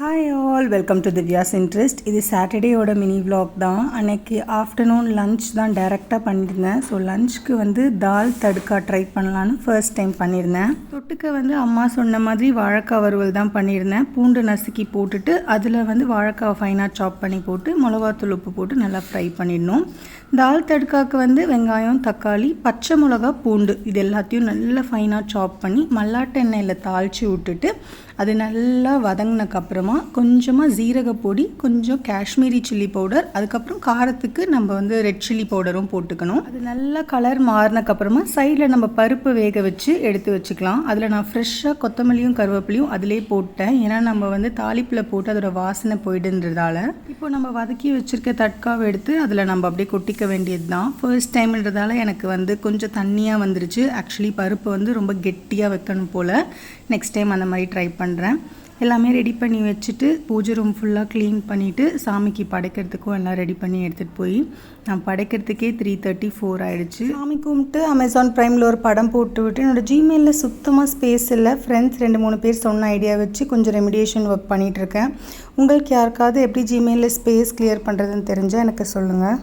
Hi all, welcome to Divya's interest. இது சாட்டர்டேயோட mini vlog தான். அன்றைக்கி ஆஃப்டர்நூன் லன்ச் தான் டைரெக்டாக பண்ணியிருந்தேன். ஸோ லன்ச்சுக்கு தால் தடுக்கா ட்ரை பண்ணலான்னு ஃபர்ஸ்ட் டைம் பண்ணியிருந்தேன். தொட்டுக்க அம்மா சொன்ன மாதிரி வாழைக்காய் வறுவல் தான் பண்ணியிருந்தேன். பூண்டு நசுக்கி போட்டுட்டு அதில் வாழைக்காய் ஃபைனாக சாப் பண்ணி போட்டு மிளகாத்தூள் உப்பு போட்டு நல்லா ஃப்ரை பண்ணிடணும். தால் தடுக்காவுக்கு வெங்காயம், தக்காளி, பச்சை மிளகா, பூண்டு இது எல்லாத்தையும் நல்லா ஃபைனாக சாப் பண்ணி மல்லாட்டை எண்ணெயில் தாளித்து விட்டுட்டு அது நல்லா வதங்கினக்கப்புறமா கொஞ்சமாக ஜீரக பொடி, கொஞ்சம் காஷ்மீரி சில்லி பவுடர், அதுக்கப்புறம் காரத்துக்கு நம்ம ரெட் சில்லி பவுடரும் போட்டுக்கணும். அது நல்லா கலர் மாறினக்கப்புறமா சைடில் நம்ம பருப்பு வேக வச்சு எடுத்து வச்சுக்கலாம். அதில் நான் ஃப்ரெஷ்ஷாக கொத்தமல்லியும் கருவேப்பிலையும் அதிலே போட்டேன். ஏன்னா நம்ம தாளிப்பில் போட்டு அதோட வாசனை போயிடுன்றதால. இப்போ நம்ம வதக்கி வச்சுருக்க தட்காவை எடுத்து அதில் நம்ம அப்படியே கொட்டிக்க வேண்டியது தான். ஃபர்ஸ்ட் டைம்ன்றதால எனக்கு கொஞ்சம் தண்ணியாக வந்துருச்சு. ஆக்சுவலி பருப்பு ரொம்ப கெட்டியாக வைக்கணும் போல். நெக்ஸ்ட் டைம் அந்த மாதிரி ட்ரை பண்ணுறேன். எல்லாமே ரெடி பண்ணி வச்சுட்டு பூஜை ரூம் ஃபுல்லாக க்ளீன் பண்ணிவிட்டு சாமிக்கு படைக்கிறதுக்கும் எல்லாம் ரெடி பண்ணி எடுத்துகிட்டு போய் நான் படைக்கிறதுக்கே 3:34 ஆகிடுச்சு. சாமி கும்பிட்டு அமேசான் ப்ரைமில் ஒரு படம் போட்டு விட்டு என்னோடய ஜிமெயிலில் சுத்தமாக ஸ்பேஸ் இல்லை. ஃப்ரெண்ட்ஸ் 2-3 பேர் சொன்ன ஐடியா வச்சு கொஞ்சம் ரெமிடியேஷன் ஒர்க் பண்ணிகிட்ருக்கேன். உங்களுக்கு யாருக்காவது எப்படி ஜிமெயிலில் ஸ்பேஸ் கிளியர் பண்ணுறதுன்னு தெரிஞ்சால் எனக்கு சொல்லுங்கள்.